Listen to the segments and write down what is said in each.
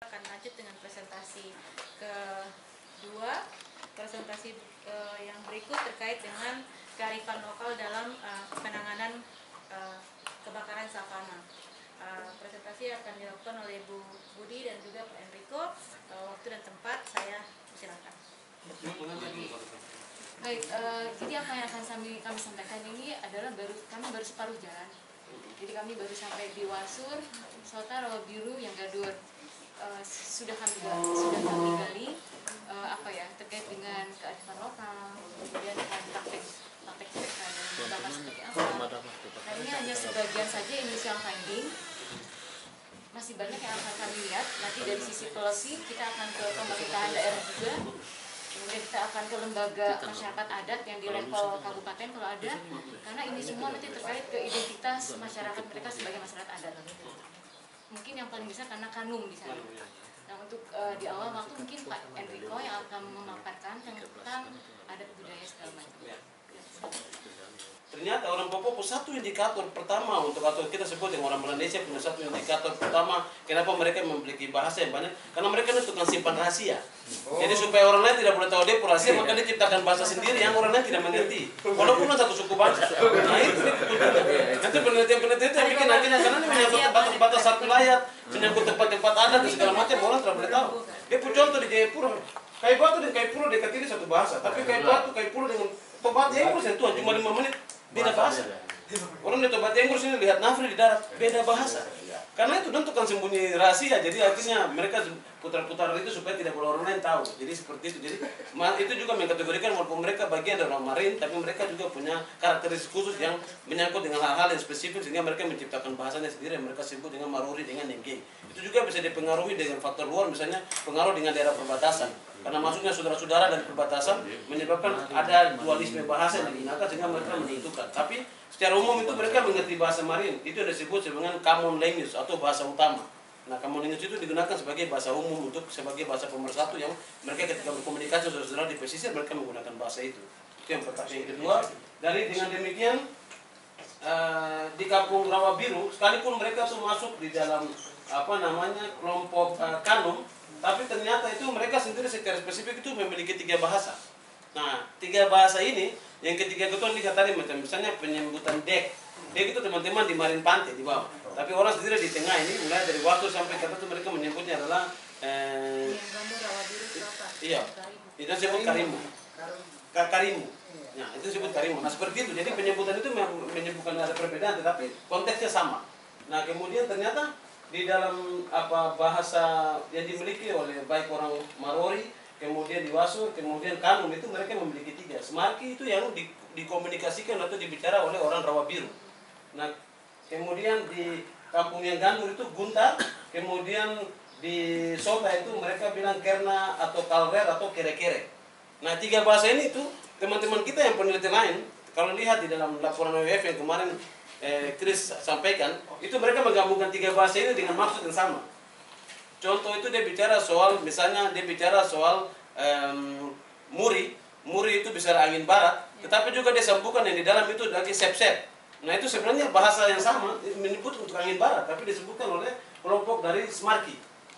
Akan lanjut dengan presentasi kedua. Presentasi yang berikut terkait dengan kearifan lokal dalam penanganan kebakaran savana. Presentasi akan dilakukan oleh Bu Budi dan juga Pak Enrico. Waktu dan tempat saya silakan. Baik, jadi apa yang akan kami sampaikan ini adalah kami baru separuh jalan. Jadi kami baru sampai di Wasur, Sota, Rawabiru, yang Gadur. Sudah kami gali terkait dengan kearifan lokal, kemudian praktek mereka dan membahas seperti apa. Nah, ini hanya sebagian saja initial finding. Masih banyak yang akan kami lihat. Nanti dari sisi policy kita akan ke pemerintahan daerah juga. Kemudian kita akan ke lembaga masyarakat adat yang di level kabupaten kalau ada, karena ini semua nanti terkait ke identitas masyarakat mereka sebagai masyarakat adat. Mungkin yang paling besar karena Kanum di sana. Nah, untuk di awal waktu mungkin Pak Enrico yang akan memaparkan tentang adat budaya segala macam. Ternyata orang Popo satu indikator pertama untuk atau kita sebut yang orang Malaysia punya satu indikator pertama kenapa mereka memiliki bahasa yang banyak, karena mereka itu tukang simpan rahasia. Jadi supaya orang lain tidak boleh tahu dia rahasia, maka dia ciptakan bahasa sendiri yang orang lain tidak mengerti. Walaupun satu suku bangsa. Nah itu nanti penelitian itu yang bikin akhirnya karena ini menyangkut tempat-tempat satu wilayah, menyangkut tempat-tempat adat dan segala macam, orang tidak boleh tahu. Dia pun contoh di Jayapura, Kayu Batu dan Kayu Puro dekat ini satu bahasa, tapi Kayu Batu, Kayu Puro dengan Tobat Jayapura sentuhan cuma 5 menit. Beda bahasa. Orang di Tobat Jenggur sini lihat Nafri di darat, beda bahasa. Karena itu tentukan sembunyi rahasia, jadi akhirnya mereka putar-putar itu supaya tidak boleh orang lain tahu. Jadi seperti itu. Jadi itu juga mengkategorikan walaupun mereka bagian dari orang marin, tapi mereka juga punya karakteristik khusus yang menyangkut dengan hal-hal yang spesifik sehingga mereka menciptakan bahasanya sendiri yang mereka sebut dengan Maruri dengan Nengge. Itu juga bisa dipengaruhi dengan faktor luar, misalnya pengaruh dengan daerah perbatasan. Karena masuknya saudara-saudara dari perbatasan menyebabkan ada dualisme bahasa yang digunakan sehingga mereka menentukan. Tapi secara umum itu mereka mengerti bahasa marin. Itu yang disebut sebagai common language atau bahasa utama. Nah, common language itu digunakan sebagai bahasa umum sebagai bahasa pemersatu yang mereka ketika berkomunikasi saudara-saudara di pesisir mereka menggunakan bahasa itu. Itu yang pertama. Yang kedua, dengan demikian di Kampung Rawabiru sekalipun mereka tuh masuk di dalam kelompok Kanum, tapi ternyata itu mereka sendiri secara spesifik itu memiliki 3 bahasa. Nah, 3 bahasa ini, yang ketiga itu lihat tadi macam misalnya penyebutan dek. Dek itu teman-teman di Marin Pantai di bawah. Tapi orang sendiri di tengah ini mulai dari waktu sampai kata itu mereka menyebutnya adalah iya, itu disebut Karimu. Karimu. Nah, itu disebut Karimu. Nah, seperti itu. Jadi penyebutan itu menyebutkan ada perbedaan tetapi konteksnya sama. Nah, kemudian ternyata di dalam bahasa yang dimiliki oleh baik orang Marori, kemudian di Wasur, kemudian Kanum itu mereka memiliki 3. Semarki itu yang dikomunikasikan atau dibicara oleh orang Rawabiru. Nah, kemudian di kampung yang Gandur itu Guntar, kemudian di Sota itu mereka bilang Kerna atau Kalver atau Kere-Kere. Nah, 3 bahasa ini itu teman-teman kita yang peneliti lain kalau lihat di dalam laporan WWF yang kemarin Chris sampaikan, itu mereka menggabungkan 3 bahasa ini dengan maksud yang sama. Contoh itu dia bicara soal, misalnya dia bicara soal muri itu bisa angin barat, tetapi juga dia sambungkan yang di dalam itu lagi sep-sep. Nah itu sebenarnya bahasa yang sama, menyebut untuk angin barat, tapi disebutkan oleh kelompok dari Semarki.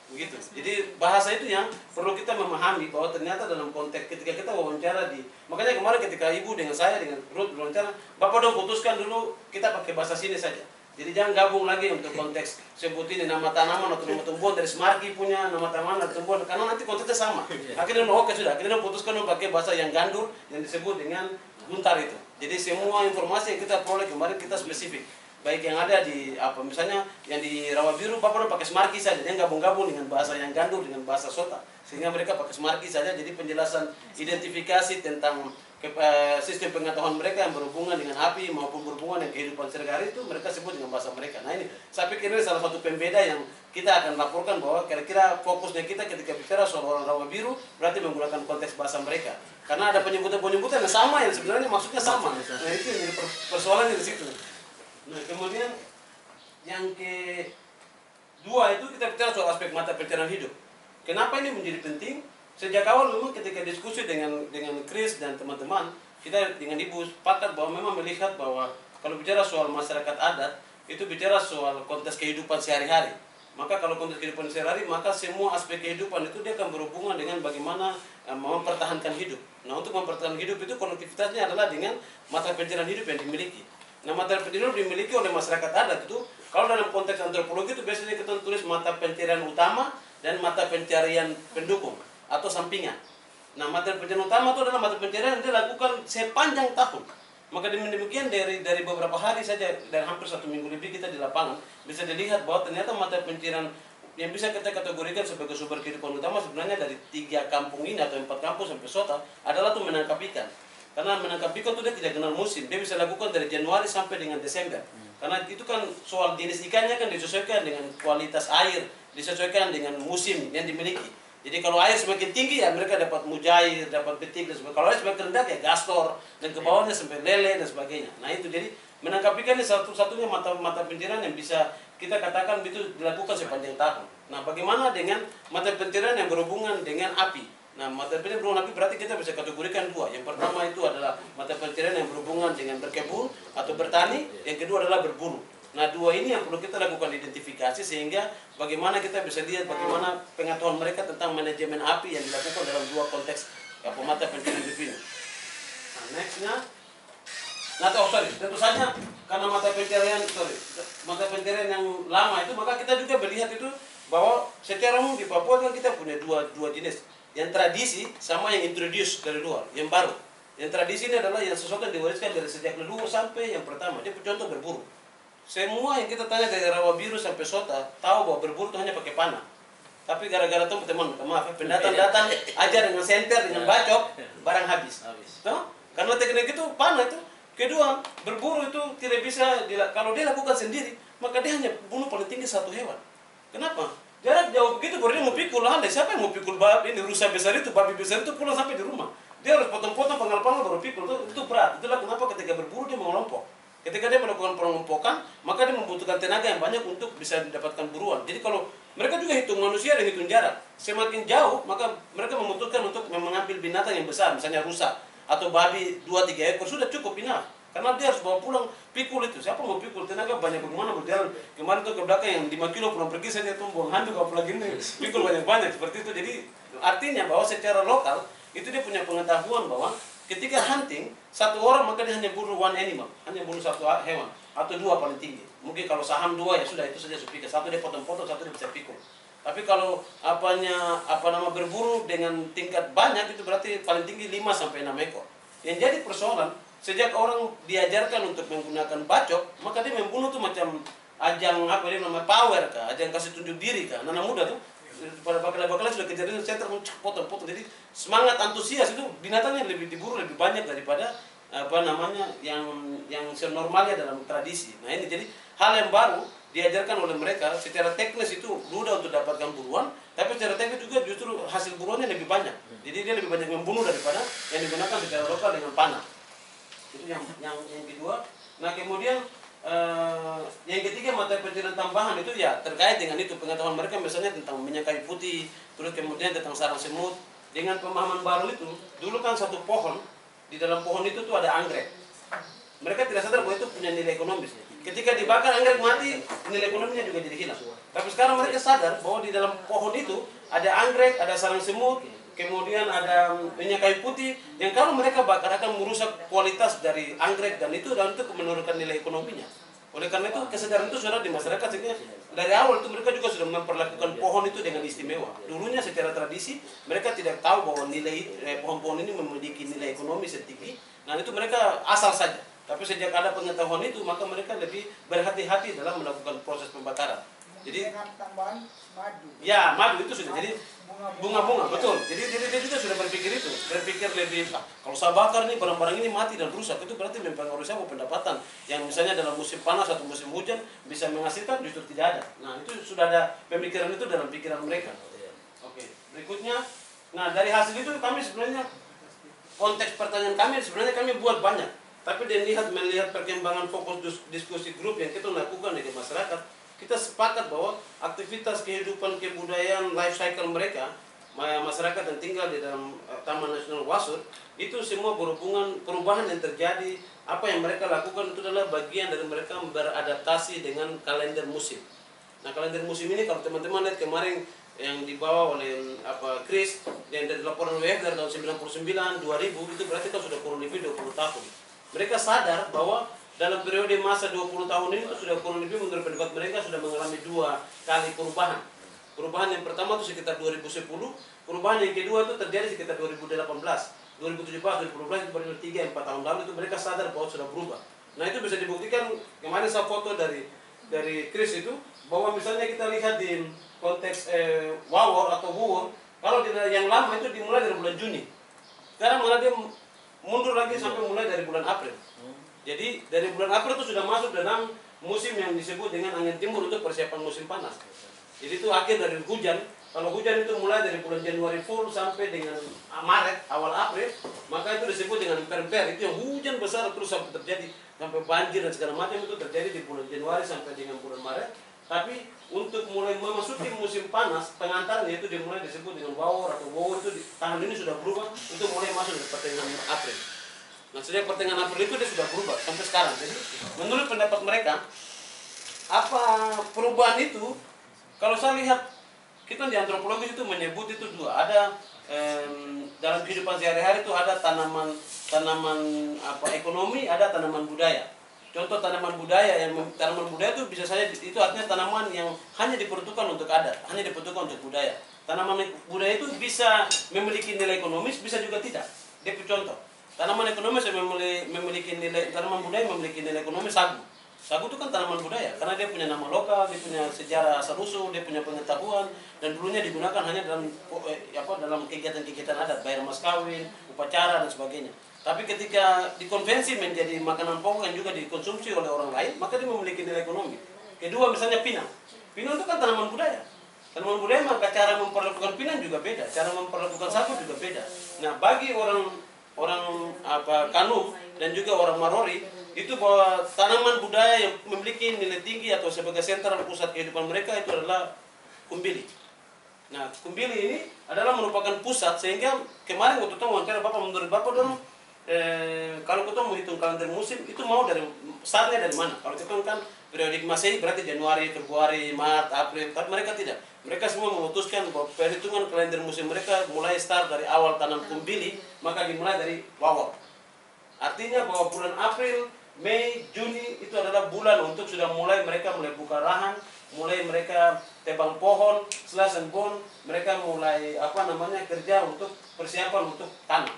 Begitu. Jadi bahasa itu yang perlu kita memahami bahwa ternyata dalam konteks ketika kita wawancara makanya kemarin ketika Ibu dengan saya dengan Ruth wawancara, Bapak dong putuskan dulu kita pakai bahasa sini saja. Jadi jangan gabung lagi untuk konteks sebut ini nama tanaman atau nama tumbuhan dari Semarki punya nama tanaman atau tumbuhan karena nanti konteksnya sama. Akhirnya oke sudah, akhirnya putuskan dong pakai bahasa yang Gandur yang disebut dengan Guntar itu. Jadi semua informasi yang kita peroleh kemarin kita spesifik. Baik yang ada di misalnya yang di Rawabiru Bapak udah pakai Semarki saja, dia gabung-gabung dengan bahasa yang Gandur dengan bahasa Sota sehingga mereka pakai Semarki saja. Jadi penjelasan identifikasi tentang sistem pengetahuan mereka yang berhubungan dengan api maupun berhubungan dengan kehidupan sehari-hari itu mereka sebut dengan bahasa mereka. Nah ini saya pikir ini salah satu pembeda yang kita akan laporkan bahwa kira-kira fokusnya kita ketika bicara soal orang Rawabiru berarti menggunakan konteks bahasa mereka karena ada penyebutan-penyebutan yang sama yang sebenarnya maksudnya sama. Nah itu yang jadi persoalannya di situ. Nah kemudian yang kedua itu kita bicara soal aspek mata pencarian hidup. Kenapa ini menjadi penting? Sejak awal memang ketika diskusi dengan Chris dan teman-teman, kita dengan Ibu sepakat bahwa memang melihat bahwa kalau bicara soal masyarakat adat, itu bicara soal konteks kehidupan sehari-hari. Maka kalau konteks kehidupan sehari-hari, maka semua aspek kehidupan itu dia akan berhubungan dengan bagaimana mempertahankan hidup. Nah, untuk mempertahankan hidup itu konektivitasnya adalah dengan mata pencarian hidup yang dimiliki. Nah, mata pencarian hidup dimiliki oleh masyarakat adat itu, kalau dalam konteks antropologi itu biasanya kita tulis mata pencarian utama dan mata pencarian pendukung atau sampingan. Nah, mata pencarian utama itu adalah mata pencarian yang dilakukan sepanjang tahun. Maka demikian dari beberapa hari saja, dari hampir 1 minggu lebih kita di lapangan, bisa dilihat bahwa ternyata mata pencarian yang bisa kita kategorikan sebagai sumber kehidupan utama sebenarnya dari 3 kampung ini atau 4 kampung sampai Sota adalah tuh menangkap ikan. Karena menangkap ikan itu dia tidak kenal musim, dia bisa lakukan dari Januari sampai dengan Desember. Karena itu kan soal jenis ikannya kan disesuaikan dengan kualitas air, disesuaikan dengan musim yang dimiliki. Jadi kalau air semakin tinggi ya mereka dapat mujair, dapat betik dan sebagainya. Kalau air semakin rendah ya gastor dan ke bawahnya sampai lele dan sebagainya. Nah itu jadi menangkap ikan ini satu-satunya mata pencarian yang bisa kita katakan itu dilakukan sepanjang tahun. Nah bagaimana dengan mata pencarian yang berhubungan dengan api? Nah mata pencarian berhubungan api berarti kita bisa kategorikan 2. Yang pertama itu adalah mata pencarian yang berhubungan dengan berkebun atau bertani. Yang kedua adalah berburu. Nah 2 ini yang perlu kita lakukan identifikasi sehingga bagaimana kita bisa lihat bagaimana pengetahuan mereka tentang manajemen api yang dilakukan dalam 2 konteks mata pencarian hidup ini. Nah nextnya, tentu saja karena mata pencarian yang lama itu maka kita juga melihat itu bahwa secara umum di Papua kan kita punya dua jenis, yang tradisi sama yang introduce dari luar, yang baru. Yang tradisi ini adalah yang sesuatu yang diwariskan dari sejak leluhur sampai yang pertama. Dia contoh berburu. Semua yang kita tanya dari Rawa Biru sampai Sota tahu bahwa berburu itu hanya pakai panah. Tapi gara-gara teman, maaf, pendatang datang aja dengan senter, dengan bacok, barang habis. Tuh? Karena teknik itu panah itu. Kedua, berburu itu tidak bisa, kalau dia lakukan sendiri, maka dia hanya bunuh paling tinggi 1 hewan. Kenapa? Jarak jauh begitu baru dia mau pikul, siapa yang mau pikul ini rusa besar itu, babi besar itu pulang sampai di rumah. Dia harus potong-potong penggal-penggal baru pikul, itu berat. Itulah kenapa ketika berburu dia mengelompok. Ketika dia melakukan pengelompokan, maka dia membutuhkan tenaga yang banyak untuk bisa mendapatkan buruan. Jadi kalau mereka juga hitung manusia dan hitung jarak, semakin jauh maka mereka membutuhkan untuk mengambil binatang yang besar, misalnya rusa atau babi 2-3 ekor sudah cukup enough. Karena dia harus bawa pulang pikul itu. Siapa mau pikul? Tenaga banyak bagaimana berjalan. Kemarin tuh ke belakang yang 5 kilo pulang pergi saja tuh buang handuk apalagi ini pikul banyak-banyak seperti itu. Jadi artinya bahwa secara lokal itu dia punya pengetahuan bahwa ketika hunting, 1 orang maka dia hanya bunuh 1 animal, hanya bunuh 1 hewan atau 2 paling tinggi. Mungkin kalau saham 2 ya sudah itu saja supika. 1 dia potong-potong, 1 dia bisa pikul. Tapi kalau berburu dengan tingkat banyak itu berarti paling tinggi 5 sampai 6 ekor. Yang jadi persoalan sejak orang diajarkan untuk menggunakan bacok, maka dia membunuh tuh macam ajang power kah, ajang kasih tunjuk diri kah. Anak muda tuh pada bakal-bakal sudah kejadian center potong-potong. Jadi semangat antusias itu binatangnya lebih diburu lebih banyak daripada yang normalnya dalam tradisi. Nah ini jadi hal yang baru diajarkan oleh mereka. Secara teknis itu mudah untuk dapatkan buruan, tapi secara teknis juga justru hasil buruannya lebih banyak. Jadi dia lebih banyak membunuh daripada yang digunakan secara lokal dengan panah. Itu yang kedua. Nah kemudian yang ketiga mata pencarian tambahan itu ya terkait dengan itu pengetahuan mereka misalnya tentang minyak kayu putih, terus kemudian tentang sarang semut. Dengan pemahaman baru itu, dulu kan 1 pohon, di dalam pohon itu tuh ada anggrek. Mereka tidak sadar bahwa itu punya nilai ekonomis. Ketika dibakar anggrek mati, nilai ekonominya juga jadi hilang. Tapi sekarang mereka sadar bahwa di dalam pohon itu ada anggrek, ada sarang semut, kemudian ada minyak kayu putih yang kalau mereka bakar akan merusak kualitas dari anggrek dan itu dan untuk menurunkan nilai ekonominya. Oleh karena itu kesadaran itu sudah di masyarakat sehingga dari awal itu mereka juga sudah memperlakukan pohon itu dengan istimewa. Dulunya secara tradisi mereka tidak tahu bahwa nilai pohon-pohon ini memiliki nilai ekonomis yang tinggi. Nah itu mereka asal saja. Tapi sejak ada pengetahuan itu maka mereka lebih berhati-hati dalam melakukan proses pembakaran. Jadi tambahan madu. Ya, madu itu sudah jadi bunga-bunga, betul. Jadi dia juga sudah berpikir itu, berpikir lebih kalau saya bakar nih barang-barang ini mati dan rusak itu berarti mempengaruhi saya pendapatan yang misalnya dalam musim panas atau musim hujan bisa menghasilkan justru tidak ada. Nah itu sudah ada pemikiran itu dalam pikiran mereka. Oke, berikutnya, nah dari hasil itu kami sebenarnya konteks pertanyaan kami sebenarnya kami buat banyak, tapi melihat perkembangan fokus diskusi grup yang kita lakukan di masyarakat. Kita sepakat bahwa aktivitas kehidupan kebudayaan life cycle mereka, masyarakat yang tinggal di dalam Taman Nasional Wasur, itu semua berhubungan perubahan yang terjadi. Apa yang mereka lakukan itu adalah bagian dari mereka beradaptasi dengan kalender musim. Nah kalender musim ini kalau teman-teman lihat kemarin yang dibawa oleh Chris dan dari laporan WF dari tahun 99, 2000 itu berarti kan sudah kurang lebih 20 tahun. Mereka sadar bahwa dalam periode masa 20 tahun ini sudah kurang lebih menurut pendapat mereka sudah mengalami 2 kali perubahan. Perubahan yang pertama itu sekitar 2010, perubahan yang kedua itu terjadi sekitar 2018, 2017, 2018 itu baru 3-4 tahun lalu itu mereka sadar bahwa sudah berubah. Nah itu bisa dibuktikan kemarin saya foto dari Chris itu bahwa misalnya kita lihat di konteks Wawor atau Wuwor, kalau yang lama itu dimulai dari bulan Juni. Sekarang malah dia mundur lagi sampai mulai dari bulan April. Jadi dari bulan April itu sudah masuk dalam musim yang disebut dengan angin timur untuk persiapan musim panas. Jadi itu akhir dari hujan. Kalau hujan itu mulai dari bulan Januari full sampai dengan Maret, awal April, maka itu disebut dengan emper-emper. Itu yang hujan besar terus sampai terjadi, sampai banjir dan segala macam itu terjadi di bulan Januari sampai dengan bulan Maret. Tapi untuk mulai memasuki musim panas, pengantarnya itu dimulai disebut dengan Wawor atau Wuwor itu tahun ini sudah berubah untuk mulai masuk di pertengahan April. Nah sejak pertengahan April itu dia sudah berubah sampai sekarang. Jadi menurut pendapat mereka, apa perubahan itu? Kalau saya lihat, kita di antropologi itu menyebut itu 2. Ada dalam kehidupan sehari-hari itu ada tanaman ekonomi, ada tanaman budaya. Contoh tanaman budaya itu bisa saja itu artinya tanaman yang hanya diperuntukkan untuk adat, hanya diperuntukkan untuk budaya. Tanaman budaya itu bisa memiliki nilai ekonomis, bisa juga tidak. Dia contoh. Tanaman ekonomis yang memiliki nilai, tanaman budaya memiliki nilai ekonomis sagu. Sagu itu kan tanaman budaya karena dia punya nama lokal, dia punya sejarah asal-usul, dia punya pengetahuan dan dulunya digunakan hanya dalam kegiatan-kegiatan adat, bayar mas kawin, upacara dan sebagainya. Tapi ketika dikonvensi menjadi makanan pokok yang juga dikonsumsi oleh orang lain, maka dia memiliki nilai ekonomi. Kedua misalnya pinang. Pinang itu kan tanaman budaya. Tanaman budaya maka cara memperlakukan pinang juga beda, cara memperlakukan sagu juga beda. Nah bagi orang Kanum dan juga orang Marori itu bahwa tanaman budaya yang memiliki nilai tinggi atau sebagai sentral pusat kehidupan mereka itu adalah kumbili. Nah kumbili ini adalah merupakan pusat sehingga kemarin waktu itu wawancara Bapak, menurut Bapak dong kalau kita menghitung kalender musim itu mau dari startnya dari mana? Kalau kita kan periodik Masehi berarti Januari, Februari, Maret, April, tapi mereka tidak. Mereka semua memutuskan bahwa perhitungan kalender musim mereka mulai start dari awal tanam kumbili, maka dimulai dari Wawor. Artinya bahwa bulan April, Mei, Juni itu adalah bulan untuk sudah mulai mereka mulai buka lahan, mulai mereka tebang pohon, selasembon, mereka mulai kerja untuk persiapan untuk tanam.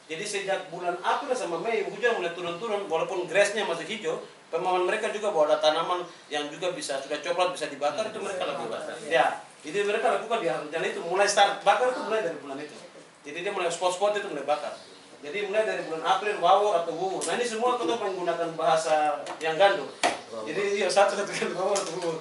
Jadi sejak bulan April sama Mei hujan mulai turun-turun, walaupun grassnya masih hijau, pemahaman mereka juga bahwa ada tanaman yang juga bisa sudah coklat bisa dibakar itu mereka lakukan. Ya, jadi mereka lakukan di dan itu mulai start bakar itu mulai dari bulan itu. Jadi dia mulai spot-spot itu mulai bakar. Jadi mulai dari bulan April Wawor atau Wuwor. Nah ini semua kita menggunakan bahasa yang gandul. Jadi satu kan Wawor atau Wuwor.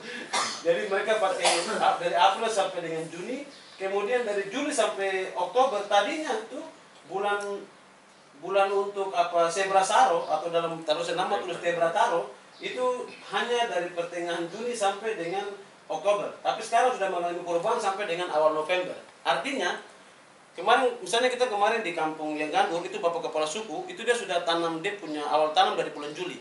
Jadi mereka pakai dari April sampai dengan Juni, kemudian dari Juli sampai Oktober tadinya itu bulan untuk Zebra Taro atau dalam tarusan nama tulis Zebra Taro itu hanya dari pertengahan Juni sampai dengan Oktober. Tapi sekarang sudah mengalami perubahan sampai dengan awal November. Artinya misalnya kita kemarin di kampung yang Gandur itu Bapak Kepala Suku itu dia sudah tanam, dia punya awal tanam dari bulan Juli.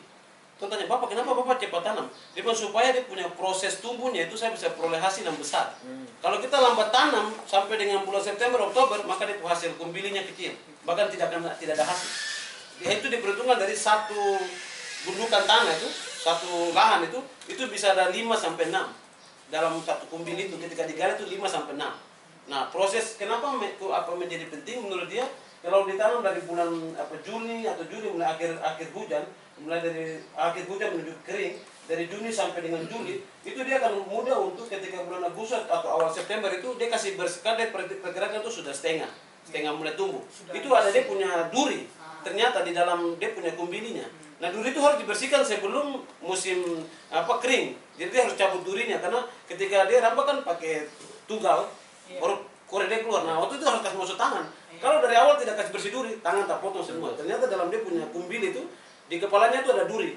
Tuan tanya, Bapak kenapa Bapak cepat tanam? Dia bilang supaya dia punya proses tumbuhnya itu saya bisa peroleh hasil yang besar. Kalau kita lambat tanam sampai dengan bulan September, Oktober, maka dia hasil kumbilinya kecil. Bahkan tidak ada hasil. Itu diperhitungkan dari satu gundukan tanah itu, satu lahan itu bisa ada 5 sampai 6. Dalam satu kumbili itu ketika digali itu 5 sampai 6. Nah, proses kenapa menjadi penting menurut dia? Kalau ditanam dari bulan Juni atau Juli mulai akhir hujan, mulai dari akhir hujan menuju kering, dari Juni sampai dengan Juli, itu dia akan mudah untuk ketika bulan Agustus atau awal September itu dia kasih bersekadar pergerakan itu sudah setengah mulai tumbuh. Itu ada dia punya duri, ternyata di dalam dia punya kumbilinya. Nah duri itu harus dibersihkan sebelum musim kering. Jadi dia harus cabut durinya karena ketika dia rampak kan pakai tugal, baru korede keluar. Nah waktu itu harus kasih masuk tangan. Kalau dari awal tidak kasih bersih duri, tangan tak potong semua. Ternyata dalam dia punya kumbil itu di kepalanya itu ada duri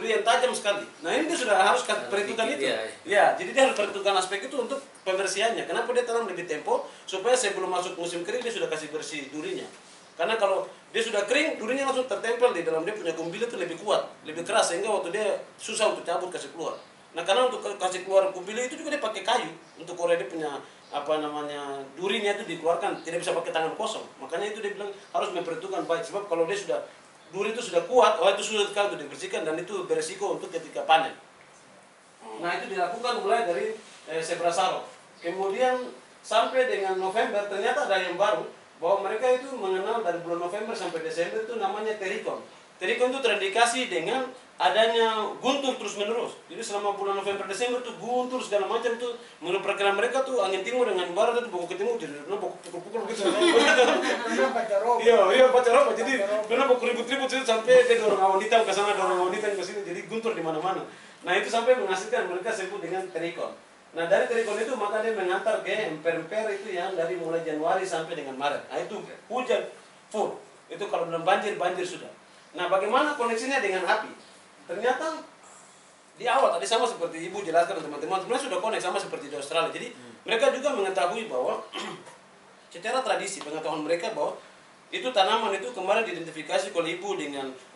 yang tajam sekali. Nah ini dia sudah harus perhitungkan itu. Ya, jadi dia harus perhitungkan aspek itu untuk pembersihannya. Kenapa dia tanam lebih tempo? Supaya sebelum masuk musim kering dia sudah kasih bersih durinya. Karena kalau dia sudah kering, durinya langsung tertempel di dalam dia punya kumbil itu lebih kuat, lebih keras sehingga waktu dia susah untuk cabut kasih keluar. Nah karena untuk kasih keluar kupili itu juga dia pakai kayu untuk Korea, dia punya apa namanya durinya itu dikeluarkan, tidak bisa pakai tangan kosong. Makanya itu dia bilang harus memperhitungkan baik, sebab kalau dia sudah duri itu sudah kuat, itu sudah sekali untuk dibersihkan dan itu beresiko untuk ketika panen. Nah itu dilakukan mulai dari Sebrasaro. Kemudian sampai dengan November ternyata ada yang baru, bahwa mereka itu mengenal dari bulan November sampai Desember itu namanya terikon. Terikon itu terindikasi dengan adanya guntur terus menerus. Jadi selama bulan November Desember tuh guntur segala macam tuh, menurut perkiraan mereka tuh angin timur dengan barat itu pokok ketemu jadi pokok pukul-pukul gitu. Iya pacaroba. Jadi benar pokok ribut-ribut itu sampai dia dorong awan hitam ke sana, dorong awan hitam ke sini, jadi guntur di mana-mana. Nah itu sampai menghasilkan mereka sebut dengan terikon. Nah dari terikon itu maka dia mengantar ke emper-emper itu yang dari mulai Januari sampai dengan Maret. Nah itu hujan full. Itu kalau belum banjir sudah. Nah bagaimana koneksinya dengan api? Ternyata di awal tadi sama seperti Ibu jelaskan teman-teman, sebenarnya sudah konek sama seperti di Australia. Jadi mereka juga mengetahui bahwa secara tradisi pengetahuan mereka bahwa itu tanaman itu kemarin diidentifikasi oleh Ibu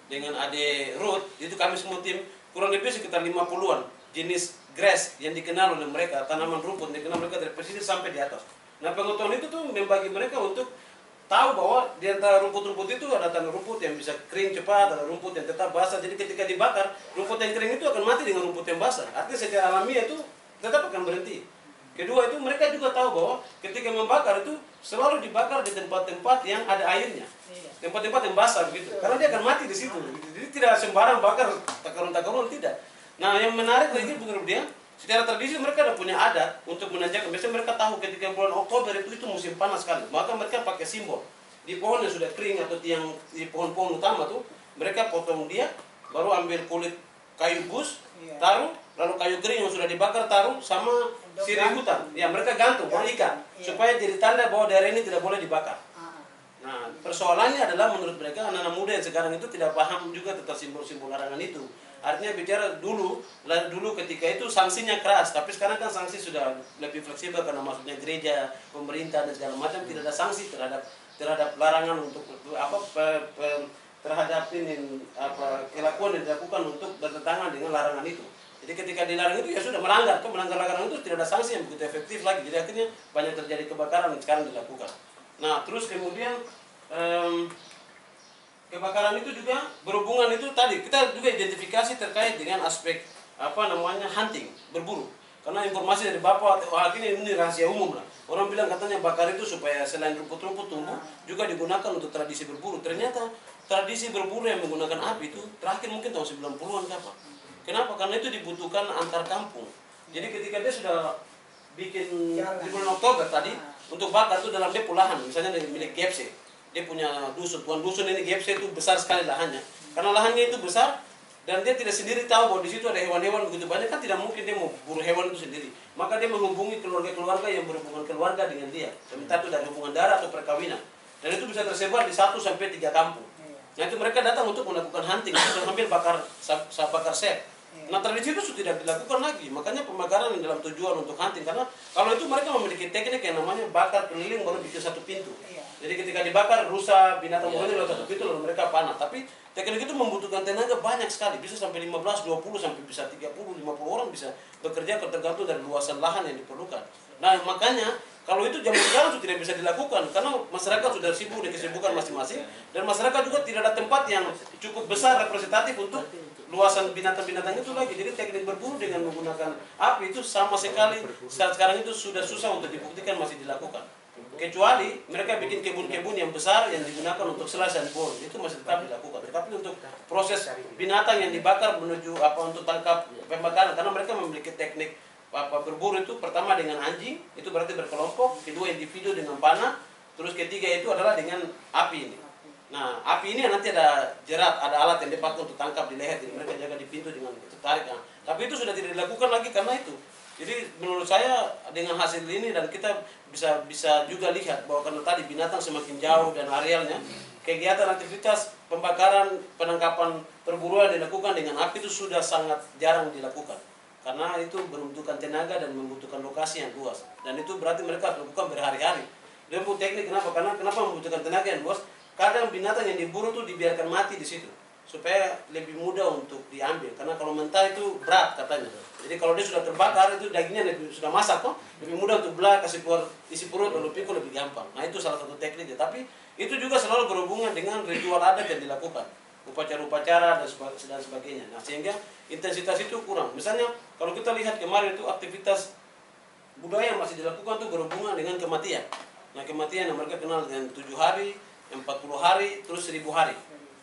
dengan Ade Ruth, itu kami semua tim kurang lebih sekitar 50-an jenis grass yang dikenal oleh mereka, tanaman rumput yang dikenal mereka dari pesisir sampai di atas. Nah pengetahuan itu tuh membagi mereka untuk tahu bahwa di antara rumput-rumput itu ada tanah rumput yang bisa kering cepat, ada rumput yang tetap basah. Jadi ketika dibakar, rumput yang kering itu akan mati dengan rumput yang basah. Artinya secara alamiah itu tetap akan berhenti. Kedua itu mereka juga tahu bahwa ketika membakar itu selalu dibakar di tempat-tempat yang ada airnya, tempat-tempat yang basah begitu. Karena dia akan mati di situ. Jadi tidak sembarang bakar takarun-takarun, tidak. Nah yang menarik lagi menurut dia, secara tradisi mereka ada punya adat untuk menanjakan. Biasanya mereka tahu ketika bulan Oktober itu musim panas sekali. Maka mereka pakai simbol. Di pohon yang sudah kering atau tiang di pohon-pohon utama tuh, mereka potong dia, baru ambil kulit kayu bus, taruh, lalu kayu kering yang sudah dibakar taruh sama sirih hutan. Ya mereka gantung, baru ikat. Supaya jadi tanda bahwa daerah ini tidak boleh dibakar. Nah persoalannya adalah menurut mereka anak-anak muda yang sekarang itu tidak paham juga tentang simbol-simbol larangan itu. Artinya bicara dulu ketika itu sanksinya keras, tapi sekarang kan sanksi sudah lebih fleksibel karena maksudnya gereja, pemerintah dan segala macam tidak ada sanksi terhadap larangan untuk terhadap ini kelakuan yang dilakukan untuk bertentangan dengan larangan itu. Jadi ketika dilarang itu ya sudah melanggar larangan itu tidak ada sanksi yang begitu efektif lagi. Jadi akhirnya banyak terjadi kebakaran yang sekarang dilakukan. Nah terus kemudian kebakaran itu juga berhubungan itu tadi kita juga identifikasi terkait dengan aspek hunting, berburu. Karena informasi dari Bapak ini rahasia umum lah. Orang bilang katanya bakar itu supaya selain rumput-rumput tumbuh juga digunakan untuk tradisi berburu. Ternyata tradisi berburu yang menggunakan api itu terakhir mungkin tahun 90-an kapan. Kenapa? Karena itu dibutuhkan antar kampung. Jadi ketika dia sudah bikin di bulan Oktober tadi untuk bakar itu dalam dia pulahan, misalnya dari milik GFC. Dia punya dusun, tuan dusun ini GFC itu besar sekali lahannya. Karena lahannya itu besar dan dia tidak sendiri tahu bahwa di situ ada hewan-hewan begitu banyak, kan tidak mungkin dia mau buru hewan itu sendiri. Maka dia menghubungi keluarga-keluarga yang berhubungan keluarga dengan dia. Entah itu dari hubungan darah atau perkawinan. Dan itu bisa tersebar di 1 sampai 3 kampung. Nah itu mereka datang untuk melakukan hunting, sambil bakar sep. Nah tradisi itu sudah tidak dilakukan lagi. Makanya pembakaran dalam tujuan untuk hunting. Karena kalau itu mereka memiliki teknik yang namanya bakar keliling baru bikin 1 pintu. Jadi ketika dibakar rusa binatang buruannya lewat 1 pintu lalu mereka panah. Tapi teknik itu membutuhkan tenaga banyak sekali. Bisa sampai 15, 20 sampai bisa 30, 50 orang bisa bekerja tergantung dari luasan lahan yang diperlukan. Nah makanya kalau itu zaman sekarang sudah tidak bisa dilakukan karena masyarakat sudah sibuk dengan kesibukan masing-masing dan masyarakat juga tidak ada tempat yang cukup besar representatif untuk luasan binatang-binatang itu lagi. Jadi teknik berburu dengan menggunakan api itu sama sekali saat sekarang itu sudah susah untuk dibuktikan masih dilakukan. Kecuali mereka bikin kebun-kebun yang besar yang digunakan untuk selai dan bor, itu masih tetap dilakukan. Tetapi untuk proses binatang yang dibakar menuju untuk tangkap pembakaran, karena mereka memiliki teknik berburu itu pertama dengan anjing, itu berarti berkelompok, kedua individu dengan panah, terus ketiga itu adalah dengan api ini. Nah, api ini nanti ada jerat, ada alat yang dipakai untuk tangkap di leher, jadi mereka jaga di pintu dengan itu tarik. Nah, tapi itu sudah tidak dilakukan lagi karena itu. Jadi menurut saya dengan hasil ini dan kita bisa juga lihat bahwa karena tadi binatang semakin jauh dan arealnya, kegiatan aktivitas pembakaran, penangkapan perburuan dilakukan dengan api itu sudah sangat jarang dilakukan. Karena itu membutuhkan tenaga dan membutuhkan lokasi yang luas. Dan itu berarti mereka lakukan berhari-hari. Dia punya teknik kenapa? Karena kenapa membutuhkan tenaga yang luas? Kadang binatang yang diburu itu dibiarkan mati di situ. supaya lebih mudah untuk diambil, karena kalau mentah itu berat katanya. Jadi kalau dia sudah terbakar itu dagingnya sudah masak kok, lebih mudah untuk belah, kasih keluar isi perut lalu pikul lebih gampang. Nah itu salah satu tekniknya, tapi itu juga selalu berhubungan dengan ritual adat yang dilakukan, upacara-upacara dan sebagainya. Nah sehingga intensitas itu kurang. Misalnya kalau kita lihat kemarin itu aktivitas budaya yang masih dilakukan itu berhubungan dengan kematian. Nah kematian yang mereka kenal dengan 7 hari, 40 hari, terus 1000 hari.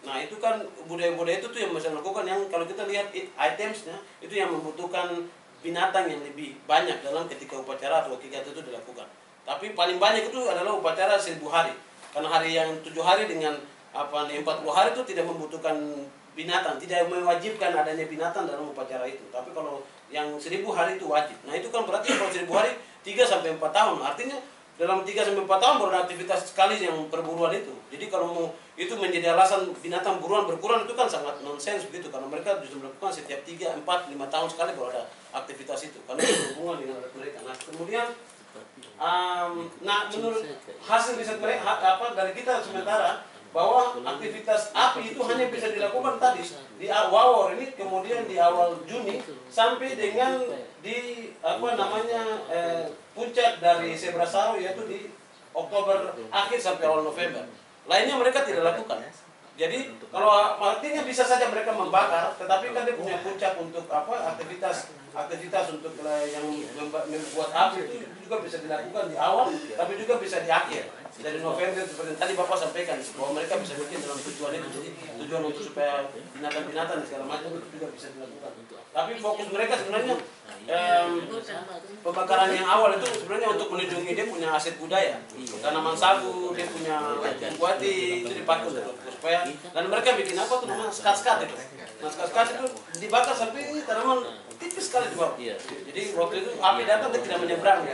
Nah itu kan budaya-budaya itu tuh yang bisa dilakukan, yang kalau kita lihat itemsnya itu yang membutuhkan binatang yang lebih banyak dalam ketika upacara atau kegiatan itu dilakukan. Tapi paling banyak itu adalah upacara 1000 hari. Karena hari yang 7 hari dengan 40 hari itu tidak membutuhkan binatang, tidak mewajibkan adanya binatang dalam upacara itu. Tapi kalau yang 1000 hari itu wajib. Nah itu kan berarti kalau 1000 hari 3 sampai 4 tahun. Artinya dalam 3 sampai 4 tahun baru ada aktivitas sekali yang perburuan itu. Jadi kalau mau itu menjadi alasan binatang buruan berkurang itu kan sangat nonsens begitu, karena mereka justru melakukan setiap 3, 4, 5 tahun sekali baru ada aktivitas itu, karena itu berhubungan dengan mereka. Nah kemudian menurut hasil riset mereka dari kita sementara bahwa aktivitas api itu hanya bisa dilakukan tadi di awal ini, kemudian di awal Juni sampai dengan di puncak dari Sebrasaro, yaitu di Oktober akhir sampai awal November. Lainnya mereka tidak lakukan. Jadi kalau artinya bisa saja mereka membakar, tetapi kan dia punya puncak untuk aktivitas untuk yang membuat api itu juga bisa dilakukan di awal, tapi juga bisa di akhir. Dari November seperti yang tadi Bapak sampaikan bahwa mereka bisa bikin dalam tujuan itu, jadi tujuan untuk supaya binatang-binatang dan segala macam itu juga bisa dilakukan. Tapi fokus mereka sebenarnya pembakaran yang awal itu sebenarnya untuk melindungi dia punya aset budaya, tanaman sagu, dia punya buati itu dipakai supaya, dan mereka bikin apa tuh namanya skat-skat itu. Nah skat-skat itu dibakar sampai tanaman tipis sekali di bawah. Jadi waktu itu api datang dia tidak menyeberang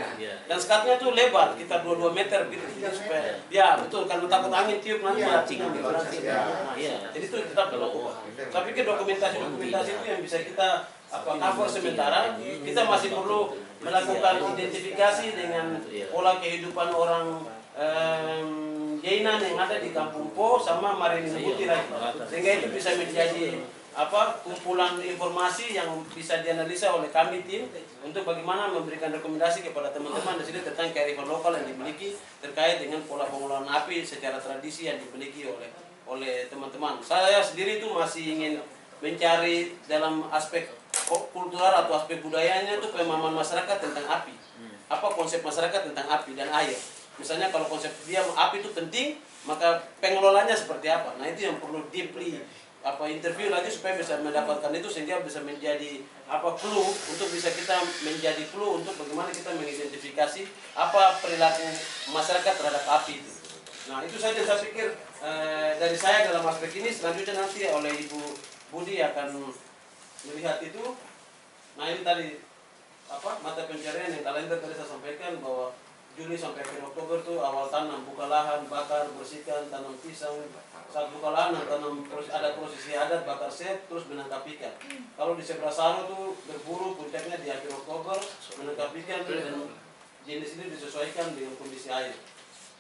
dan skatnya itu lebar sekitar 2 meter gitu. Jadi supaya betul, kalau takut angin tiup nanti mati. Jadi itu tetap dilakukan. Saya pikir dokumentasi itu yang bisa kita cover sementara. Kita masih perlu melakukan identifikasi dengan pola kehidupan orang Jainan yang ada di Kampung Po sama Marini Putih lagi, sehingga itu bisa menjadi kumpulan informasi yang bisa dianalisa oleh kami tim untuk bagaimana memberikan rekomendasi kepada teman-teman di sini tentang kearifan lokal yang dimiliki terkait dengan pola pengelolaan api secara tradisi yang dimiliki oleh teman-teman. Saya sendiri itu masih ingin mencari dalam aspek kultural atau aspek budayanya itu pemahaman masyarakat tentang api. Apa konsep masyarakat tentang api dan air. Misalnya kalau konsep dia api itu penting, maka pengelolanya seperti apa. Nah itu yang perlu deeply interview lagi supaya bisa mendapatkan itu, sehingga bisa menjadi clue untuk bisa kita menjadi clue untuk bagaimana kita mengidentifikasi apa perilaku masyarakat terhadap api itu. Nah itu saja saya pikir dari saya dalam aspek ini. Selanjutnya nanti oleh Ibu Budi akan melihat itu. Nah ini tadi mata pencarian yang kalender tadi saya sampaikan bahwa Juni sampai akhir Oktober itu awal tanam, buka lahan, bakar, bersihkan, tanam pisang. Saat buka lahan, tanam, ada prosesi adat, bakar set, terus menangkap ikan. Kalau di Sebrasaro itu berburu, puncaknya di akhir Oktober, menangkap ikan, dan jenis ini disesuaikan dengan kondisi air.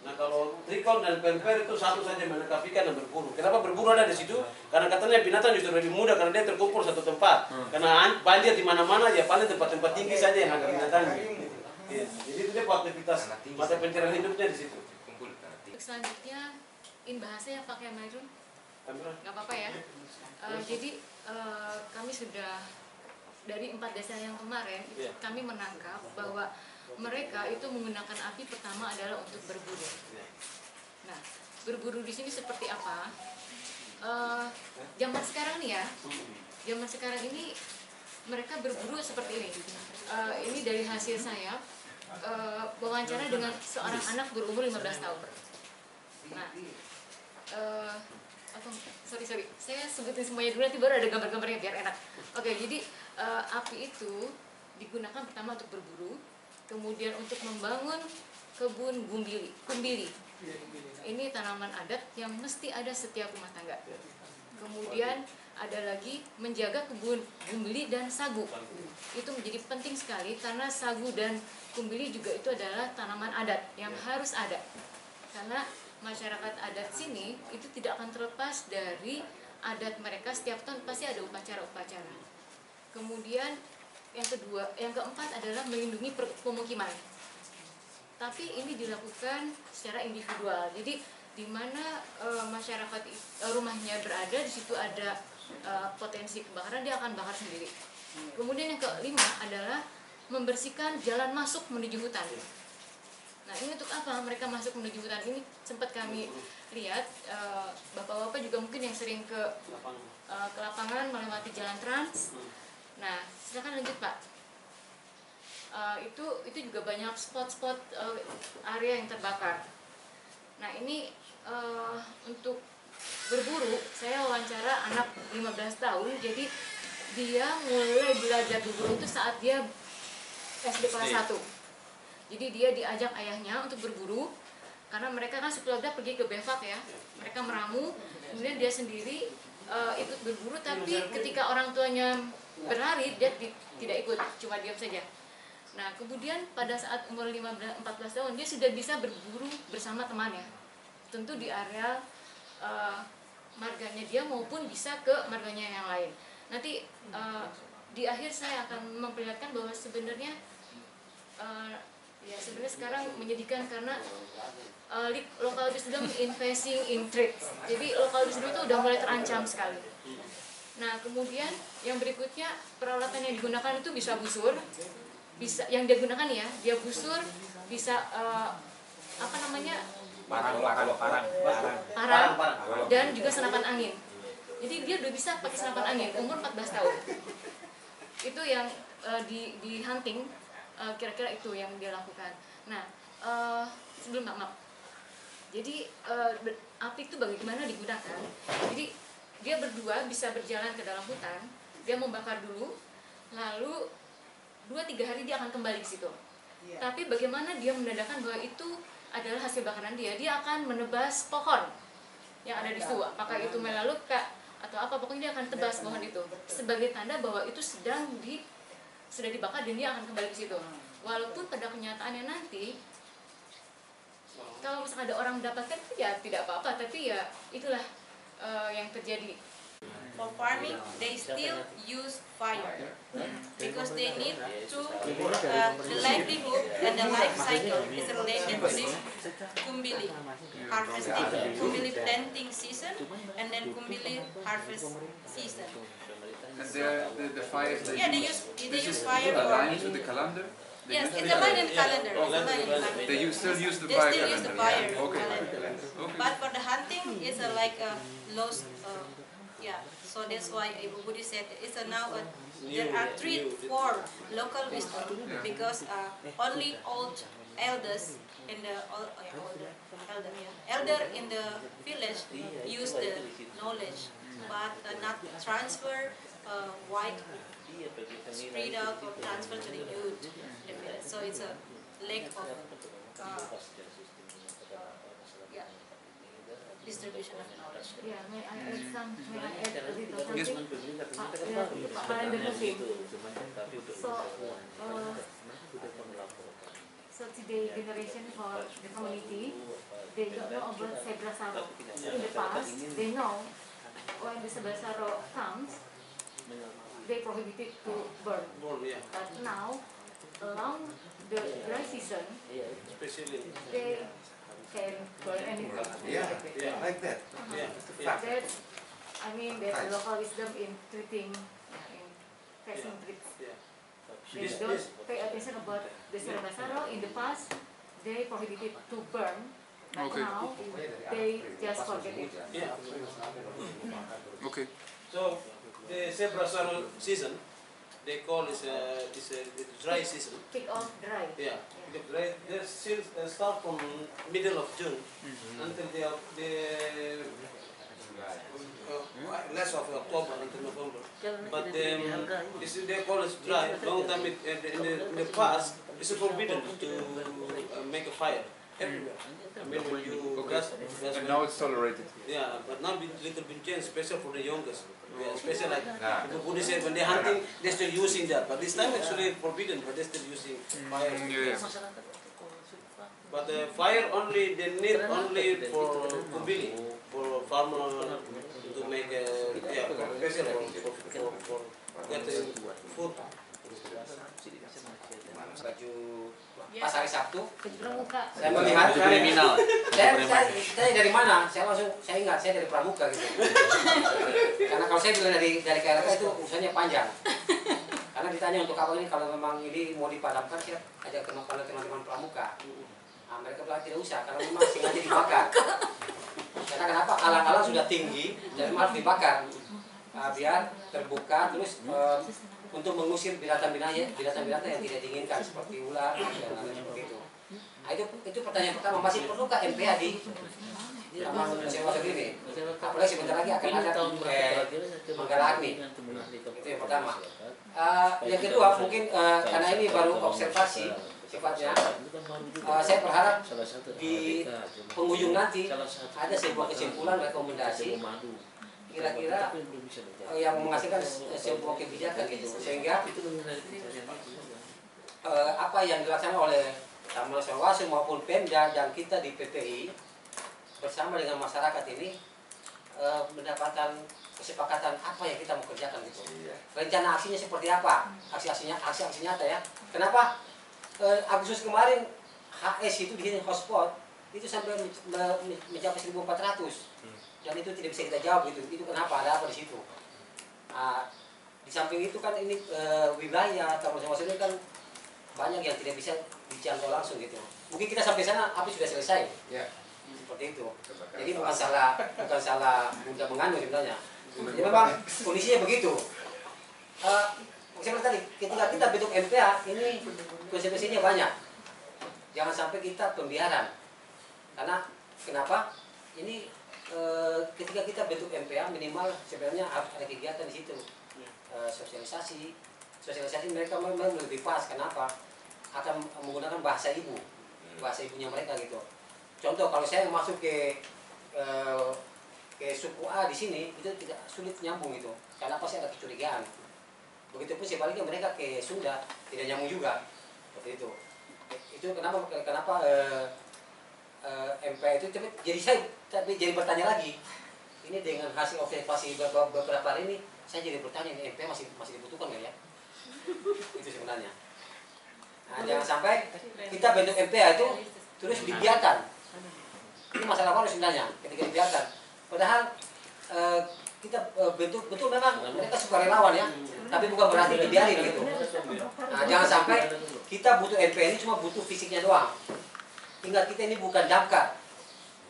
Nah kalau trikon dan pemper itu satu saja, menangkap ikan dan berburu. Kenapa berburu ada di situ? Karena katanya binatang justru lebih mudah karena dia terkumpul satu tempat. Karena banjir di mana-mana, ya paling tempat-tempat tinggi saja yang ada binatangnya. Jadi itu dia aktivitas mata pencarian hidupnya di situ. Selanjutnya bahasanya pakai Mairun, nggak apa-apa ya. Jadi kami sudah dari 4 desa yang kemarin kami menangkap bahwa mereka itu menggunakan api pertama adalah untuk berburu. Nah, berburu di sini seperti apa? Zaman sekarang nih ya, zaman sekarang ini mereka berburu seperti ini. Ini dari hasil saya wawancara dengan seorang anak berumur 15 tahun. Nah, sorry, saya sebutin semuanya dulu, nanti baru ada gambar-gambarnya biar enak. Oke, jadi api itu digunakan pertama untuk berburu, kemudian untuk membangun kebun kumbili. Ini tanaman adat yang mesti ada setiap rumah tangga. Kemudian ada lagi menjaga kebun kumbili dan sagu. Itu menjadi penting sekali karena sagu dan kumbili juga itu adalah tanaman adat yang harus ada. Karena masyarakat adat sini itu tidak akan terlepas dari adat mereka setiap tahun pasti ada upacara-upacara. Kemudian yang keempat adalah melindungi pemukiman. Tapi ini dilakukan secara individual. Jadi di mana masyarakat rumahnya berada, di situ ada potensi kebakaran, dia akan bakar sendiri. Kemudian yang kelima adalah membersihkan jalan masuk menuju hutan. Nah, ini untuk apa mereka masuk menuju hutan? Ini sempat kami lihat, bapak-bapak juga mungkin yang sering ke lapangan melewati jalan trans. Nah, silakan lanjut Pak. Itu juga banyak spot-spot area yang terbakar. Nah, ini untuk berburu, saya wawancara anak 15 tahun, jadi dia mulai belajar berburu itu saat dia SD kelas 1. Jadi dia diajak ayahnya untuk berburu, karena mereka kan sekeluarga pergi ke bevak ya, mereka meramu, kemudian dia sendiri ikut berburu, tapi ketika orang tuanya berlari, dia tidak ikut, cuma diam saja. Nah, kemudian pada saat umur 14 tahun, dia sudah bisa berburu bersama temannya, tentu di area marganya dia maupun bisa ke marganya yang lain. Nanti di akhir saya akan memperlihatkan bahwa sebenarnya sebenarnya sekarang menyedihkan karena local wisdom investing in trades. Jadi local wisdom itu udah mulai terancam sekali. Nah, kemudian yang berikutnya, peralatan yang digunakan itu bisa busur, bisa yang dia gunakan ya, dia busur, bisa parang, dan juga senapan angin. Jadi dia udah bisa pakai senapan angin umur 14 tahun. Itu yang di hunting, kira-kira itu yang dia lakukan. Nah, sebelum maaf. Jadi api itu bagaimana digunakan? Jadi dia berdua bisa berjalan ke dalam hutan, dia membakar dulu, lalu 2-3 hari dia akan kembali ke situ. Tapi bagaimana dia menandakan bahwa itu adalah hasil bakaran dia? Dia akan menebas pohon yang ada di situ, apakah itu melaleuca atau apa, pokoknya dia akan tebas pohon itu sebagai tanda bahwa itu sudah dibakar dan dia akan kembali ke situ. Walaupun pada kenyataannya nanti kalau misalnya ada orang mendapatkan ya tidak apa-apa, tapi ya itulah yang terjadi. For farming, they still use fire because they need to the livelihood and the life cycle is related to this kumbili harvesting, kumbili planting season, and then kumbili harvest season. And the fires they use fire for aligned to the calendar. Yes, it's aligned in the calendar. They still use the They fire still use the calendar. fire Okay. calendar. But for the hunting, it's like a lost. So that's why Ibu Budi said it's now there are 3-4 local wisdom because only old elders in the elder in the village use the knowledge, but not transfer wide spread out or transfer to the youth in the village. So it's a lack of distribution of knowledge. Yeah, may I add something? Yes. So today generation for the community, they don't know about Sebra Saro. In the past, they know when the Sebra Saro comes, they prohibited to burn. But now, along the dry season, they can burn anything. Like that. That's, I mean, there's local wisdom in treating, in facing tricks. They don't pay attention about the Serabasaro. In the past, they prohibited to burn, but now they just forget it. Okay. So the Sebrasaro season, they call it dry season. Kick off dry. Yeah, the dry. They start from middle of June until less of October until November. But they call it dry. Long time in the past, it's forbidden to make a fire everywhere. I mean, when you And now it's tolerated. yeah, but now little bit changed, especially for the youngest. Yeah, especially like the Buddhists said, when they're hunting, they're still using that. But this time actually forbidden, but they're still using fire. Yeah. But fire only they need only for kumbili, for farmer to make special for get food. Baju pas hari Sabtu Baju pramuka. saya melihat kriminal. saya dari mana, saya ingat saya dari Pramuka gitu. Karena kalau saya bilang dari KLK itu urusannya panjang. Karena ditanya untuk apa ini, kalau memang ini mau dipadamkan saya ajak teman-teman Pramuka. Nah, mereka bilang tidak usah karena memang sengaja dibakar. Karena kenapa, alang-alang sudah tinggi jadi harus dibakar. Biar terbuka terus untuk mengusir binatang-binatang yang tidak diinginkan seperti ular dan lain seperti itu. Nah, itu pertanyaan pertama, masih perlukah MPA di Taman Nasional ini? Apalagi sebentar lagi akan ada Manggala Agni. Itu yang pertama. Yang kedua mungkin karena ini baru observasi sifatnya, saya berharap di penghujung nanti ada sebuah kesimpulan rekomendasi kira-kira yang menghasilkan sebuah kebijakan gitu, sehingga apa yang dilaksanakan oleh Taman Nasional Wasu maupun Pemda dan kita di PPI bersama dengan masyarakat ini mendapatkan kesepakatan apa yang kita mau kerjakan gitu. Rencana aksinya seperti apa? Aksi nyata ya. Kenapa Agustus kemarin HS itu di sini hotspot itu sampai mencapai 1.400 dan itu tidak bisa kita jawab gitu. Itu kenapa? Ada apa di situ? Di samping itu kan ini wilayah Taman Nasional Wasu ini kan banyak yang tidak bisa dijangkau langsung gitu. Mungkin kita sampai sana api sudah selesai. Ya. Seperti itu. Jadi bukan salah Bunda Menganu sebenarnya. Jadi memang kondisinya begitu. Seperti tadi, ketika kita bentuk MPA ini konsekuensinya banyak. Jangan sampai kita pembiaran. Karena kenapa? Ini ketika kita bentuk MPA minimal sebenarnya harus ada kegiatan di situ. Sosialisasi mereka memang lebih pas. Kenapa? Akan menggunakan bahasa ibunya mereka gitu. Contoh kalau saya masuk ke suku A di sini itu tidak sulit nyambung gitu, karena pasti ada kecurigaan. Begitupun sebaliknya mereka ke Sunda tidak nyambung juga, seperti itu. Itu kenapa MPA itu jadi bertanya lagi. Ini dengan hasil observasi beberapa hari ini, saya jadi bertanya ini MPA masih dibutuhkan nggak ya? Itu sebenarnya. Nah, jangan sampai kita bentuk MPA itu terus dibiarkan. Ini masalah baru sebenarnya ketika dibiarkan. Padahal kita bentuk betul memang mereka suka relawan ya, tapi bukan berarti dibiarin gitu. Nah, jangan sampai kita butuh MPA ini cuma butuh fisiknya doang. Ingat, kita ini bukan damkar,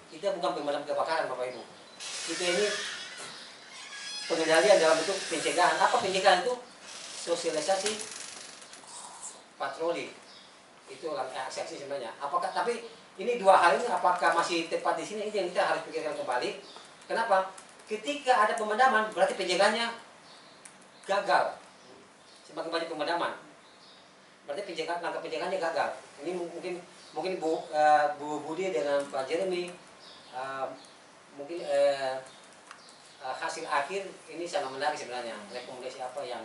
kita bukan pemadam kebakaran Bapak Ibu. Kita ini pengendalian dalam bentuk pencegahan. Apa pencegahan itu? Sosialisasi, patroli. Itu aksi sebenarnya. Tapi ini dua hal ini apakah masih tepat di sini? Ini yang kita harus pikirkan kembali. Kenapa? Ketika ada pemadaman berarti pencegahannya gagal. Semakin banyak pemadaman berarti langkah pencegahannya gagal. Ini mungkin Bu Budi dengan Pak Jeremy mungkin hasil akhir ini sangat menarik sebenarnya. Rekomendasi apa yang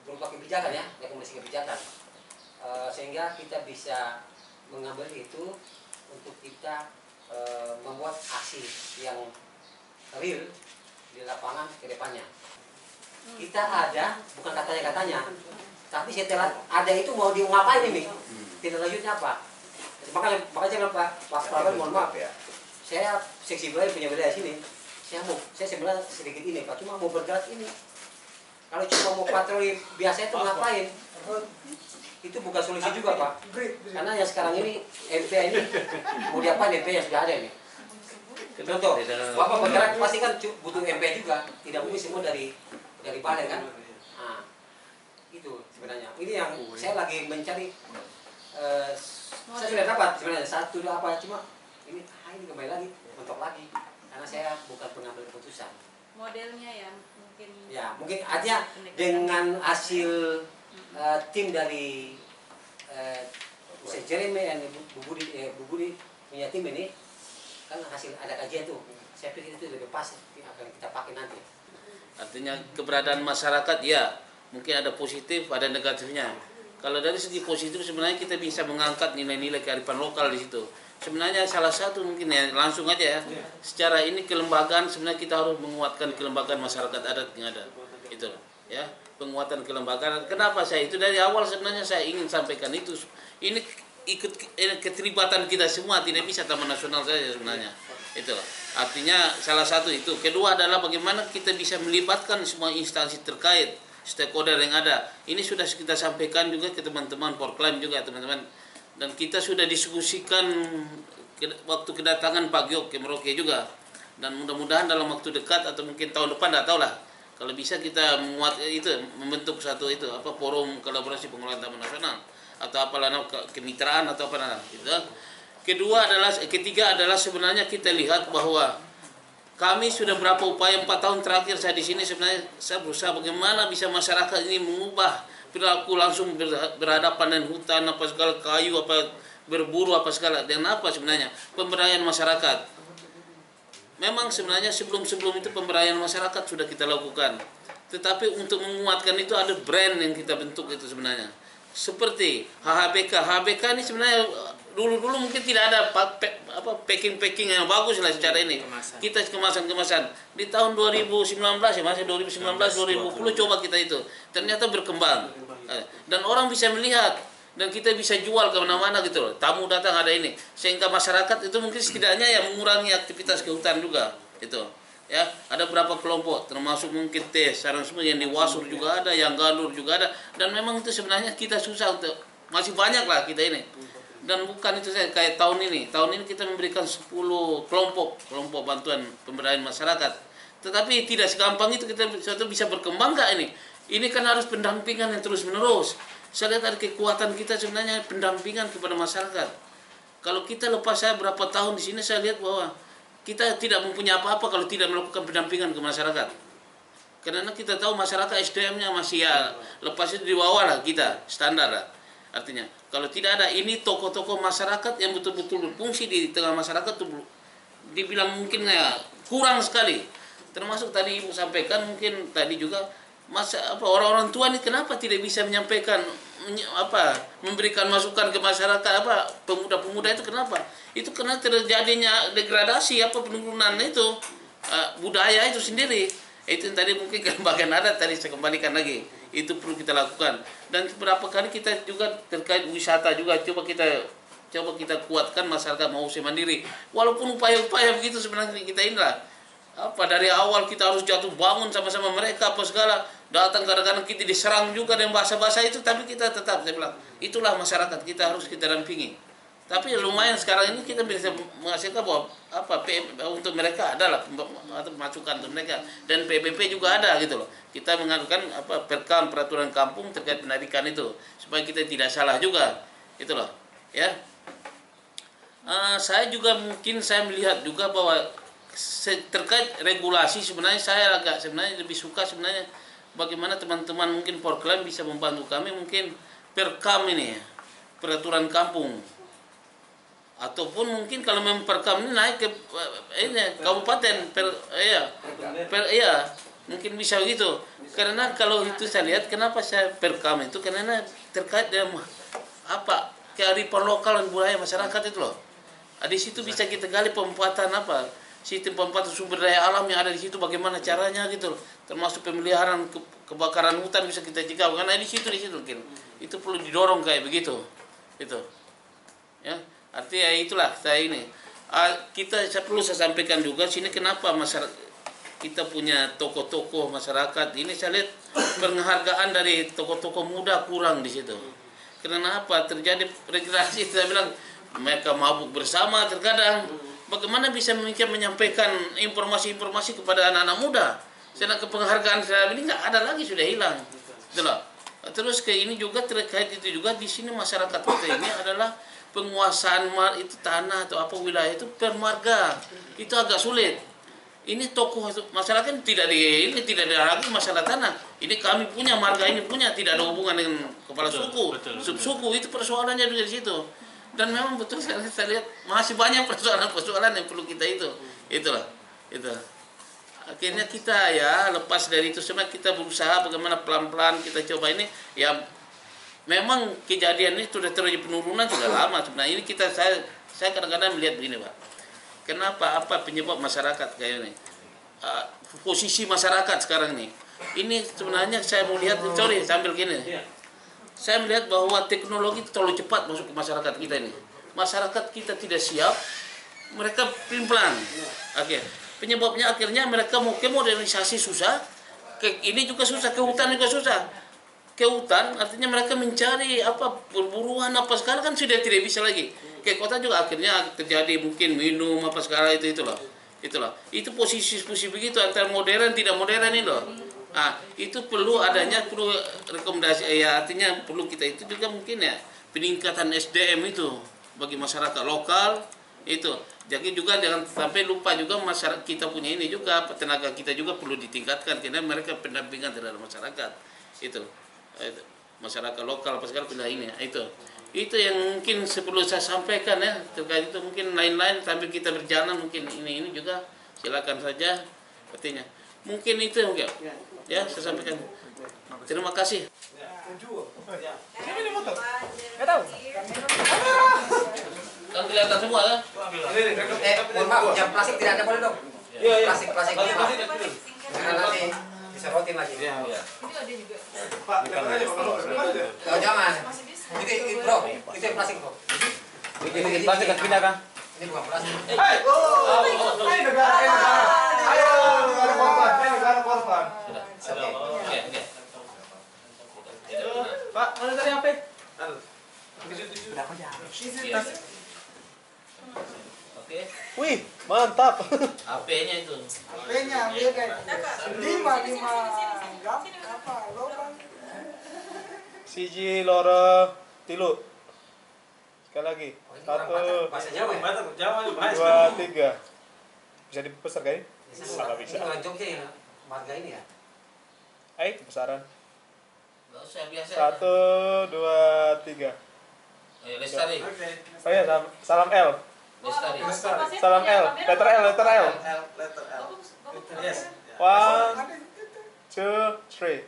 berupa kebijakan ya, rekomendasi kebijakan sehingga kita bisa mengambil itu untuk kita membuat aksi yang real di lapangan ke depannya. Kita ada, bukan katanya, tapi setelah ada itu mau ngapain ini? Tidak lanjutnya apa? Makanya saya bilang Pak Prabowo, mohon maaf ya, saya seksi wilayah punya wilayah sini, saya sebenarnya sedikit ini Pak, cuma mau bergerak ini. Kalau cuma mau patroli biasa itu ngapain? Itu bukan solusi juga Pak. Karena yang sekarang ini MPA ini mau diapain MPA yang sudah ada ini. Contoh, Bapak bergerak pasti kan butuh MPA juga, tidak mungkin semua dari balai kan. Nah, itu sebenarnya. Ini yang saya lagi mencari. Saya sudah dapat sebenarnya satu dua apa, cuma ini kembali lagi mentok lagi karena saya bukan pengambil keputusan. Modelnya ya mungkin. Ya mungkin artinya dengan hasil tim dari Jeremy dan Bu Budi punya tim ini kan hasil ada kajian tuh. Saya pikir itu lebih pas yang akan kita pakai nanti. Artinya keberadaan masyarakat ya mungkin ada positif, ada negatifnya. Kalau dari segi positif sebenarnya kita bisa mengangkat nilai-nilai kearifan lokal di situ. sebenarnya salah satu mungkin ya langsung aja ya. Secara ini kelembagaan sebenarnya kita harus menguatkan kelembagaan masyarakat adat yang ada. Itu ya, penguatan kelembagaan. Kenapa saya itu dari awal sebenarnya saya ingin sampaikan itu. Ini ikut keterlibatan kita semua, tidak bisa Taman Nasional saja sebenarnya. Itulah. Artinya salah satu itu. Kedua adalah bagaimana kita bisa melibatkan semua instansi terkait, stakeholder yang ada. Ini sudah kita sampaikan juga ke teman-teman Porklaim juga teman-teman. Dan kita sudah diskusikan waktu kedatangan Pak Gyok ke Merauke juga. Dan mudah-mudahan dalam waktu dekat atau mungkin tahun depan, tidak tahu lah. Kalau bisa kita membentuk satu itu forum kolaborasi pengelolaan Taman Nasional atau apalah kemitraan atau apa gitu. Ketiga adalah sebenarnya kita lihat bahwa kami sudah berapa upaya 4 tahun terakhir saya di sini sebenarnya saya berusaha bagaimana bisa masyarakat ini mengubah perilaku langsung berhadapan dengan hutan apa segala kayu apa berburu apa segala dan apa sebenarnya pemberdayaan masyarakat. Memang sebenarnya sebelum itu pemberdayaan masyarakat sudah kita lakukan. Tetapi untuk menguatkan itu ada brand yang kita bentuk itu sebenarnya. Seperti HHBK. HHBK ini sebenarnya dulu mungkin tidak ada packing yang bagus lah secara ini. Kita kemasan. Di tahun 2019 ya masih 2019 2020 coba kita itu. Ternyata berkembang. Dan orang bisa melihat dan kita bisa jual ke mana-mana gitu loh. Tamu datang ada ini. Sehingga masyarakat itu mungkin setidaknya ya mengurangi aktivitas ke hutan juga. Itu. Ya, ada berapa kelompok termasuk mungkin sarang semua yang di Wasur juga ada, yang Galur juga ada dan memang itu sebenarnya kita susah untuk masih banyak lah kita ini. Dan bukan itu saya kayak tahun ini kita memberikan 10 kelompok bantuan pemberdayaan masyarakat. Tetapi tidak segampang itu kita bisa berkembang enggak ini? Ini kan harus pendampingan yang terus-menerus. Saya lihat ada kekuatan kita sebenarnya pendampingan kepada masyarakat. Kalau kita lepas saya berapa tahun di sini saya lihat bahwa kita tidak mempunyai apa-apa kalau tidak melakukan pendampingan ke masyarakat. Karena kita tahu masyarakat SDM-nya masih ya lepas itu di bawah lah kita standar lah. Artinya kalau tidak ada ini tokoh-tokoh masyarakat yang betul-betul berfungsi di tengah masyarakat itu dibilang mungkin ya kurang sekali. Termasuk tadi Ibu sampaikan mungkin tadi juga orang-orang tua ini kenapa tidak bisa menyampaikan memberikan masukan ke masyarakat pemuda-pemuda itu kenapa? Itu karena terjadinya degradasi penurunan itu budaya itu sendiri. Itu yang tadi mungkin kelembagaan adat tadi saya kembalikan lagi. Itu perlu kita lakukan. Dan beberapa kali kita juga terkait wisata juga coba kita kuatkan masyarakat mau usaha mandiri. Walaupun upaya-upaya begitu sebenarnya kita inilah dari awal kita harus jatuh bangun sama-sama mereka apa segala datang kadang-kadang kita diserang juga dengan bahasa-bahasa itu tapi kita tetap saya bilang itulah masyarakat kita harus kita dampingi. Tapi lumayan sekarang ini kita bisa menghasilkan bahwa untuk mereka adalah masukan untuk mereka dan PBP juga ada gitu loh. Kita mengadukan perkam peraturan kampung terkait pendidikan itu supaya kita tidak salah juga itu loh ya. Saya melihat juga bahwa terkait regulasi sebenarnya saya lebih suka sebenarnya bagaimana teman-teman mungkin Porklaim bisa membantu kami mungkin perkam ini ya, peraturan kampung ataupun mungkin kalau memperkam ini naik ke kabupaten mungkin bisa begitu karena kalau itu saya lihat kenapa saya perkam itu karena terkait dengan kearifan lokal dan budaya masyarakat itu loh. Di situ bisa kita gali pemanfaatan sistem pemanfaatan sumber daya alam yang ada di situ bagaimana caranya gitu loh. Termasuk pemeliharaan kebakaran hutan bisa kita cegah karena di situ mungkin itu perlu didorong kayak begitu itu ya. Artinya itulah saya ini saya perlu sampaikan juga sini kenapa masyarakat kita punya tokoh-tokoh masyarakat ini saya lihat penghargaan dari tokoh-tokoh muda kurang di situ. Karena terjadi regenerasi saya bilang mereka mabuk bersama terkadang bagaimana bisa menyampaikan informasi-informasi kepada anak-anak muda. Sedangkan penghargaan saya ini nggak ada lagi sudah hilang. Itulah. Terus ini juga terkait itu juga di sini masyarakat kita ini adalah penguasaan itu tanah atau wilayah itu per marga itu agak sulit. Ini tokoh masyarakat tidak ada lagi masalah tanah. Ini kami punya marga ini punya tidak ada hubungan dengan kepala suku, subsuku itu persoalannya dari situ. Dan memang betul saya lihat masih banyak persoalan yang perlu kita itulah. Akhirnya kita ya lepas dari itu semua kita berusaha bagaimana pelan-pelan kita coba ini ya. Memang kejadian ini sudah terjadi penurunan sudah lama sebenarnya. Ini Saya kadang-kadang melihat begini Pak. Kenapa? Apa penyebab masyarakat kayak ini? Posisi masyarakat sekarang nih. Ini sebenarnya saya mau lihat, sorry sambil gini. Saya melihat bahwa teknologi terlalu cepat masuk ke masyarakat kita ini. Masyarakat kita tidak siap, mereka pelan-pelan. Oke. Penyebabnya akhirnya mereka mau ke modernisasi susah, ini juga susah, ke hutan juga susah. Ke hutan artinya mereka mencari apa perburuan apa segala kan sudah tidak bisa lagi. Ke kota juga akhirnya terjadi mungkin minum apa segala itulah. Itu posisi begitu antara modern tidak modern ini loh. Nah, itu perlu rekomendasi ya artinya perlu kita itu juga mungkin ya peningkatan SDM itu bagi masyarakat lokal itu. Jadi juga jangan sampai lupa juga masyarakat kita punya ini juga tenaga kita juga perlu ditingkatkan karena mereka pendampingan terhadap masyarakat itu masyarakat lokal apa segala pindah ini itu yang mungkin perlu saya sampaikan ya terkait itu mungkin lain-lain sambil kita berjalan mungkin ini juga silakan saja artinya mungkin itu mungkin ya saya sampaikan terima kasih. Nggak tahu. Kan kelihatan semua kan? Mohon maaf, yang plastik tidak ada boleh dong. Iya. Plastik. Karena nanti bisa rotin lagi. Itu ada juga. Oh, jangan. Itu bro, itu yang plastik bro. Ini plastik kan pindah kan? Ini bukan plastik. Negara. Ayo, negara korban. Oke. Pak, mana tadi HP? Oke. Wih, mantap. HP-nya itu. HP-nya dia kayak 5 jam apa lubang. Siji loro tilu. Sekali lagi. 1 Bahasa Jawa ya? 2 3. Bisa dibesar kan? Bisa. Ini Jogja ya, marga ini ya. Ayo, besaran. Enggak usah biasa. 1 2 3. Ayo Lestari. Oh ya, salam L. Lestari. Salam L. Letter L. Yes. 1 2 3.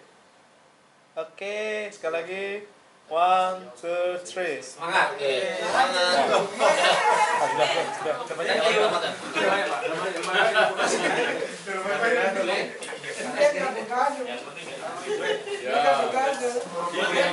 Oke, sekali lagi. 1 2 3. Semangat. Oke. Semangat. Sudah. Kita makan. Ya.